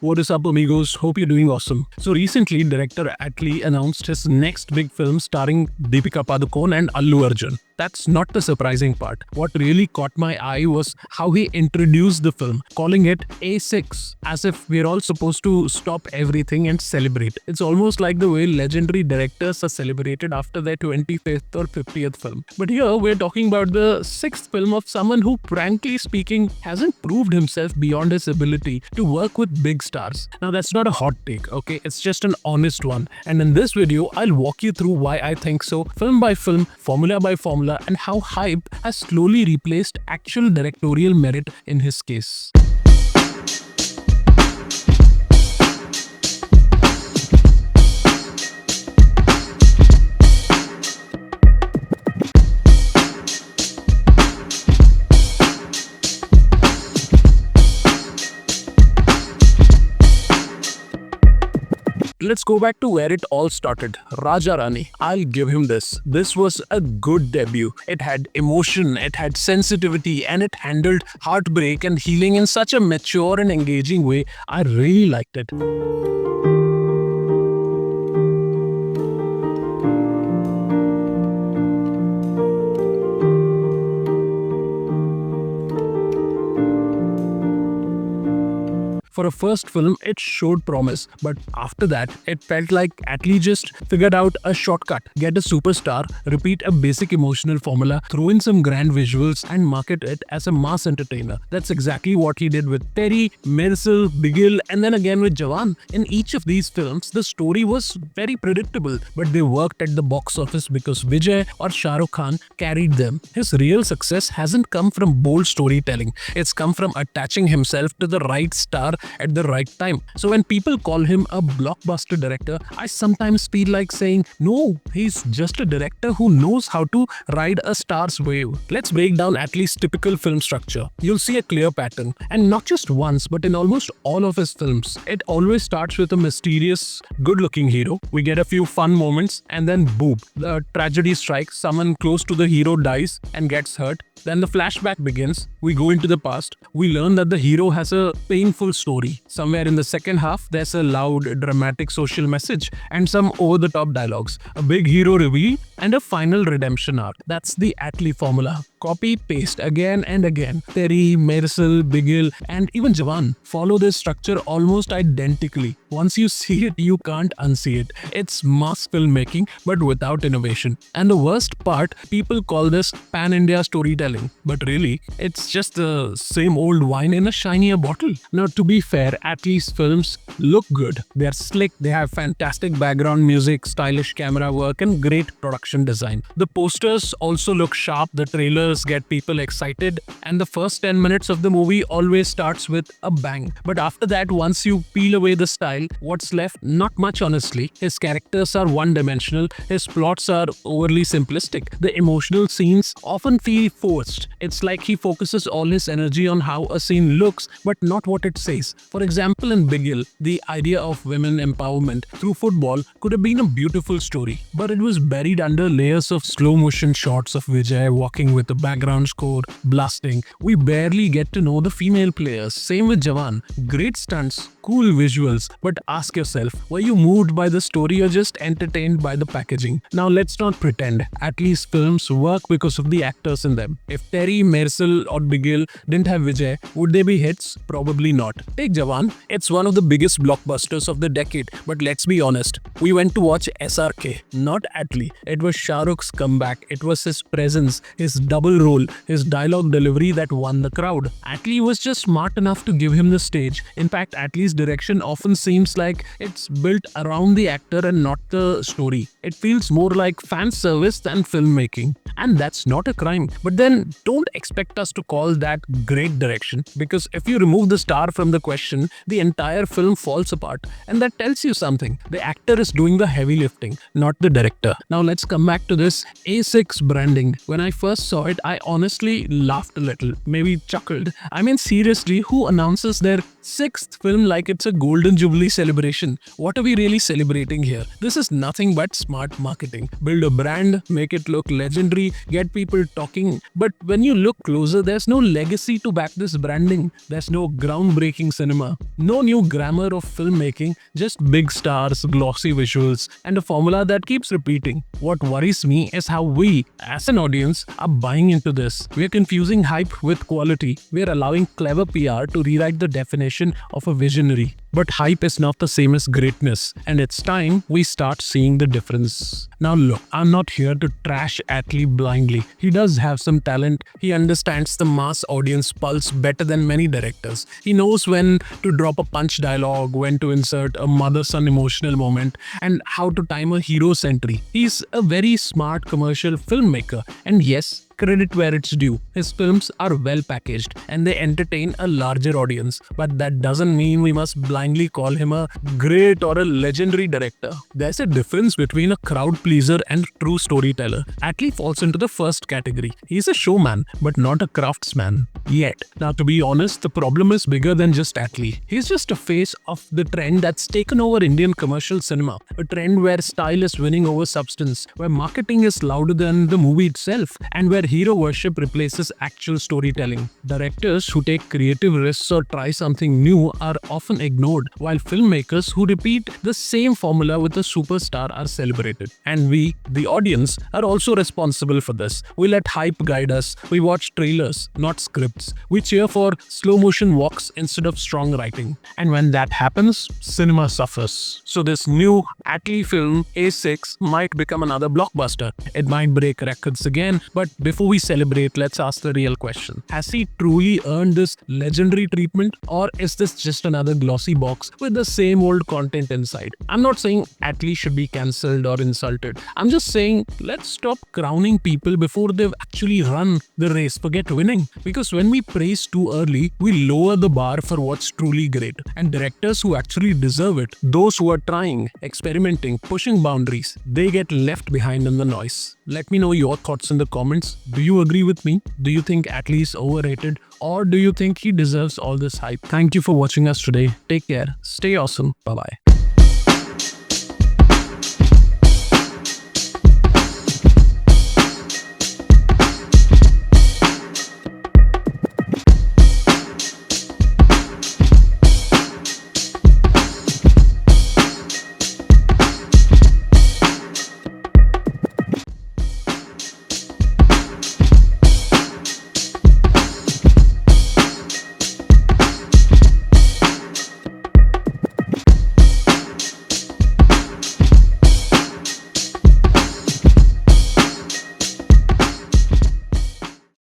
What is up, amigos? Hope you're doing awesome. So recently, director Atlee announced his next big film starring Deepika Padukone and Allu Arjun. That's not the surprising part. What really caught my eye was how he introduced the film, calling it A6, as if we're all supposed to stop everything and celebrate. It's almost like the way legendary directors are celebrated after their 25th or 50th film. But here, we're talking about the sixth film of someone who, frankly speaking, hasn't proved himself beyond his ability to work with big stars. Now, that's not a hot take, okay? It's just an honest one. And in this video, I'll walk you through why I think so, film by film, formula by formula, and how hype has slowly replaced actual directorial merit in his case. Let's go back to where it all started. Raja Rani. I'll give him this. This was a good debut. It had emotion, it had sensitivity, and it handled heartbreak and healing in such a mature and engaging way. I really liked it. For a first film, it showed promise, but after that, it felt like Atlee just figured out a shortcut. Get a superstar, repeat a basic emotional formula, throw in some grand visuals, and market it as a mass entertainer. That's exactly what he did with Theri, Mersal, Bigil, and then again with Jawan. In each of these films, the story was very predictable, but they worked at the box office because Vijay or ShahrukhKhan carried them. His real success hasn't come from bold storytelling. It's come from attaching himself to the right star at the right time. So when people call him a blockbuster director, I sometimes feel like saying, no, he's just a director who knows how to ride a star's wave. Let's break down Atlee's typical film structure. You'll see a clear pattern, and not just once, but in almost all of his films. It always starts with a mysterious, good-looking hero. We get a few fun moments, and then boom, the tragedy strikes, someone close to the hero dies and gets hurt. Then the flashback begins. We go into the past. We learn that the hero has a painful story. Somewhere in the second half, there's a loud, dramatic social message and some over-the-top dialogues, a big hero reveal, and a final redemption arc. That's the Atlee formula. Copy, paste again and again. Theri, Mersal, Bigil, and even Jawan follow this structure almost identically. Once you see it, you can't unsee it. It's mass filmmaking, but without innovation. And the worst part, people call this pan-India storytelling. But really, it's just the same old wine in a shinier bottle. Now, to be fair, Atlee's films look good. They're slick, they have fantastic background music, stylish camera work, and great production design. The posters also look sharp, the trailers get people excited, and the first 10 minutes of the movie always starts with a bang. But after that, once you peel away the style, what's left? Not much, honestly. His characters are one-dimensional, his plots are overly simplistic. The emotional scenes often feel forced. It's like he focuses all his energy on how a scene looks, but not what it says. For example, in Bigil, the idea of women empowerment through football could have been a beautiful story, but it was buried under layers of slow-motion shots of Vijay walking with a background score blasting. We barely get to know the female players. Same with Jawan. Great stunts, cool visuals, but ask yourself, were you moved by the story or just entertained by the packaging? Now let's not pretend. Atlee's films work because of the actors in them. If Theri, Mersal or Bigil didn't have Vijay, would they be hits? Probably not. Take Jawan. It's one of the biggest blockbusters of the decade, but let's be honest. We went to watch SRK, not Atlee. It was Shah Rukh's comeback. It was his presence, his double role, his dialogue delivery that won the crowd. Atlee was just smart enough to give him the stage. In fact, Atlee's direction often seems like it's built around the actor and not the story. It feels more like fan service than filmmaking. And that's not a crime. But then don't expect us to call that great direction, because if you remove the star from the question, the entire film falls apart. And that tells you something. The actor is doing the heavy lifting, not the director. Now let's come back to this A6 branding. When I first saw it, I honestly laughed a little, maybe chuckled. I mean, seriously, who announces their Sixth film like it's a golden jubilee celebration. What are we really celebrating here? This is nothing but smart marketing. Build a brand, make it look legendary, get people talking. But when you look closer, there's no legacy to back this branding. There's no groundbreaking cinema, no new grammar of filmmaking, just big stars, glossy visuals, and a formula that keeps repeating. What worries me is how we, as an audience, are buying into this. We're confusing hype with quality. We're allowing clever PR to rewrite the definition of a visionary. But hype is not the same as greatness, and it's time we start seeing the difference. Now look, I'm not here to trash Atlee blindly. He does have some talent. He understands the mass audience pulse better than many directors. He knows when to drop a punch dialogue, when to insert a mother-son emotional moment, and how to time a hero's entry. He's a very smart commercial filmmaker, and yes, credit where it's due. His films are well packaged and they entertain a larger audience, but that doesn't mean we must blindly call him a great or a legendary director. There's a difference between a crowd pleaser and a true storyteller. Atlee falls into the first category. He's a showman, but not a craftsman. Yet. Now, to be honest, the problem is bigger than just Atlee. He's just a face of the trend that's taken over Indian commercial cinema. A trend where style is winning over substance, where marketing is louder than the movie itself, and where hero worship replaces actual storytelling. Directors who take creative risks or try something new are often ignored, while filmmakers who repeat the same formula with a superstar are celebrated. And we, the audience, are also responsible for this. We let hype guide us. We watch trailers, not scripts. We cheer for slow motion walks instead of strong writing. And when that happens, cinema suffers. So this new Atlee film, A6, might become another blockbuster. It might break records again, but before we celebrate, let's ask the real question. Has he truly earned this legendary treatment, or is this just another glossy box with the same old content inside? I'm not saying Atlee should be cancelled or insulted. I'm just saying let's stop crowning people before they've actually run the race. Forget winning. Because when we praise too early, we lower the bar for what's truly great. And directors who actually deserve it, those who are trying, experimenting, pushing boundaries, they get left behind in the noise. Let me know your thoughts in the comments. Do you agree with me? Do you think Atlee is overrated? Or do you think he deserves all this hype? Thank you for watching us today. Take care. Stay awesome. Bye-bye.